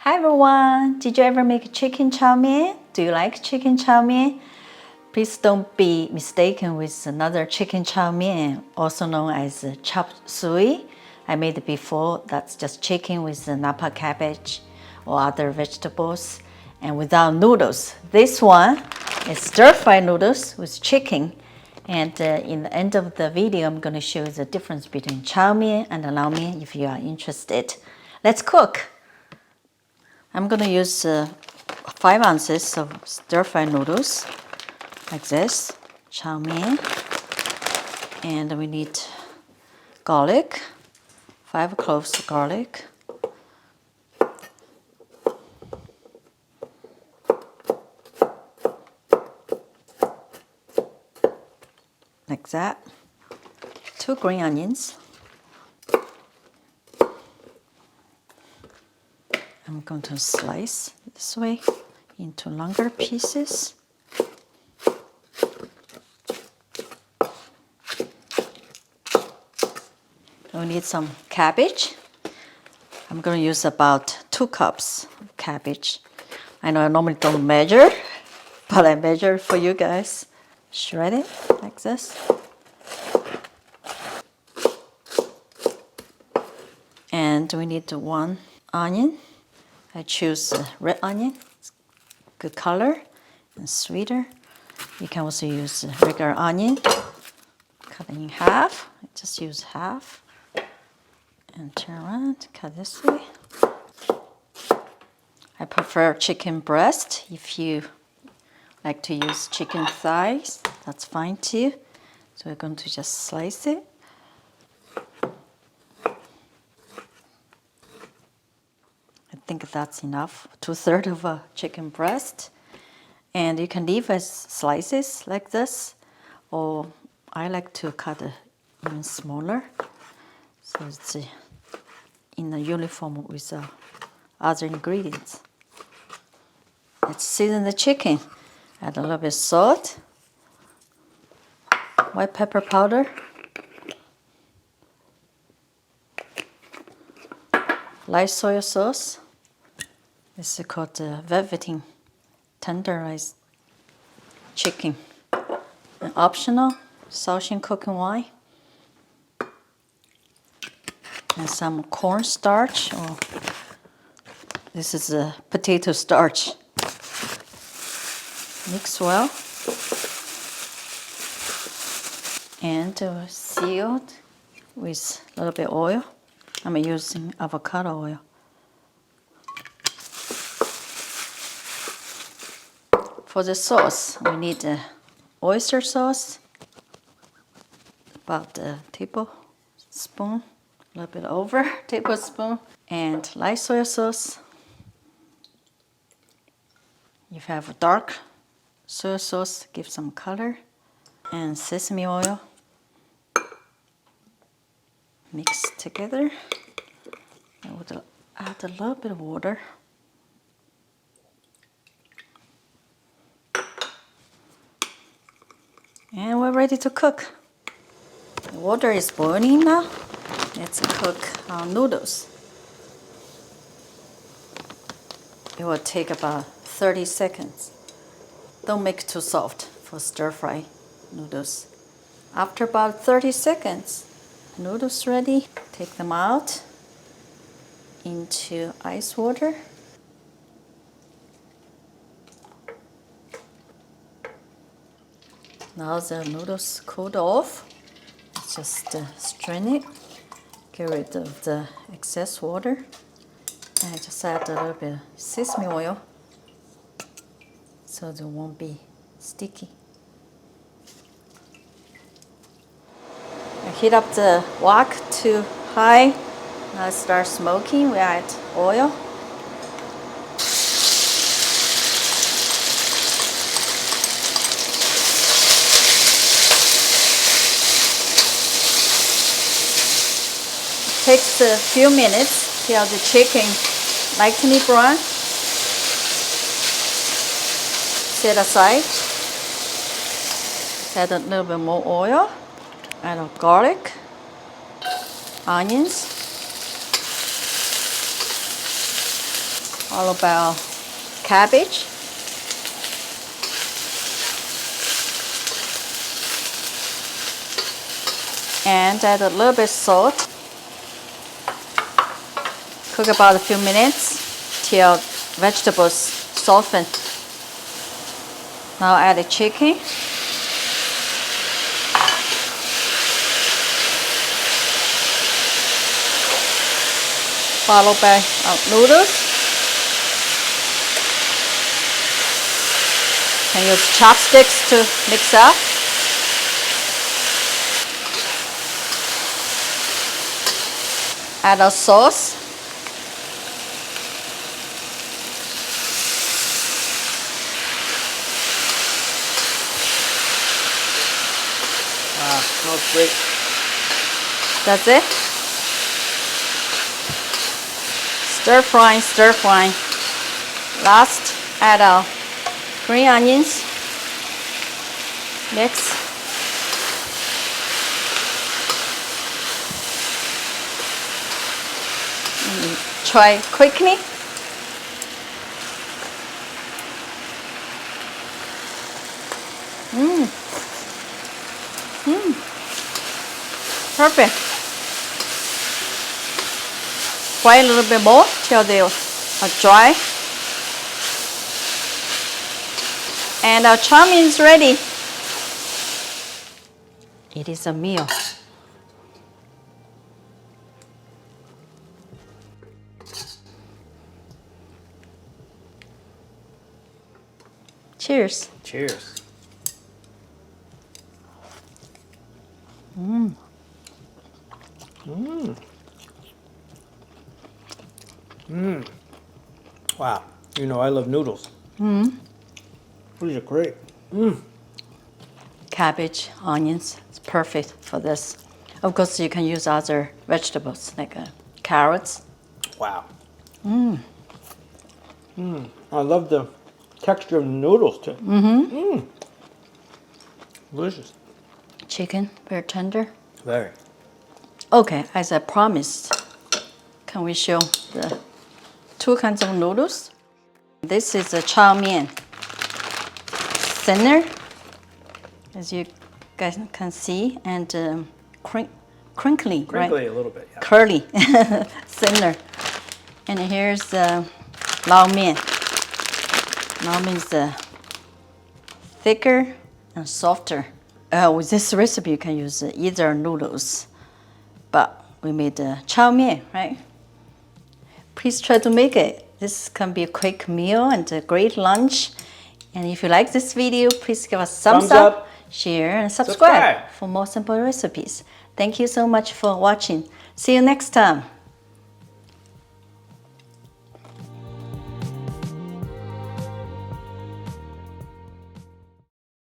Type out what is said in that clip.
Hi everyone! Did you ever make chicken chow mein? Do you like chicken chow mein? Please don't be mistaken with another chicken chow mein, also known as chop suey. I made it before. That's just chicken with the napa cabbage or other vegetables and without noodles. This one is stir-fried noodles with chicken. And in the end of the video, I'm going to show you the difference between chow mein and lao mein if you are interested. Let's cook! I'm going to use 5 ounces of stir-fried noodles, like this, chow mein, and we need garlic, 5 cloves of garlic, like that, 2 green onions. I'm going to slice this way into longer pieces. We need some cabbage. I'm going to use about 2 cups of cabbage. I know I normally don't measure, but I measure for you guys. Shred it like this. And we need 1 onion. I choose red onion. It's good color and sweeter. You can also use regular onion. Cut it in half. I just use half. And turn around, cut this way. I prefer chicken breast. If you like to use chicken thighs, that's fine too. So we're going to just slice it. I think that's enough, 2/3 of a chicken breast. And you can leave as slices like this, or I like to cut it even smaller. So it's in a uniform with other ingredients. Let's season the chicken. Add a little bit of salt, white pepper powder, light soy sauce. This is called velveting tenderized chicken. And optional, Southern cooking wine. And some cornstarch, or this is a potato starch. Mix well. And sealed with a little bit of oil. I'm using avocado oil. For the sauce, we need oyster sauce, about a tablespoon, a little bit over tablespoon, and light soy sauce. If you have dark soy sauce, give some color, and sesame oil. Mix together. I would add a little bit of water. And we're ready to cook. The water is boiling now. Let's cook our noodles. It will take about 30 seconds. Don't make it too soft for stir-fry noodles. After about 30 seconds, noodles ready. Take them out into ice water. Now the noodles cooled off. Just strain it. Get rid of the excess water. And I just add a little bit of sesame oil so they won't be sticky. I heat up the wok to high. Now it starts smoking. We add oil. It takes a few minutes till the chicken lightly brown. Set aside. Add a little bit more oil. Add garlic, onions, followed by cabbage. And add a little bit salt. Cook about a few minutes till vegetables soften. Now add the chicken. Followed by noodles. Can use chopsticks to mix up. Add a sauce. Wow, smells great. That's it. Stir frying, stir frying. Last, add our green onions. Mix. Try quickly. Perfect. Fry a little bit more till they are dry. And our chow mein is ready. It is a meal. Cheers. Cheers. Wow. You know I love noodles. These are great. Cabbage, onions, it's perfect for this. Of course, you can use other vegetables like carrots. Wow. I love the texture of the noodles too. Delicious. Chicken, very tender. Very. Okay, as I promised, can we show the two kinds of noodles? This is a chow mein. Thinner, as you guys can see, and crinkly, Crinkly right? a little bit, yeah. Curly, thinner. And here's the lao mein. Lao mein is thicker and softer. With this recipe, you can use either noodles, but we made the chow mein, right? Please try to make it. This can be a quick meal and a great lunch. And if you like this video, please give us a thumbs up, share, and subscribe for more simple recipes. Thank you so much for watching. See you next time.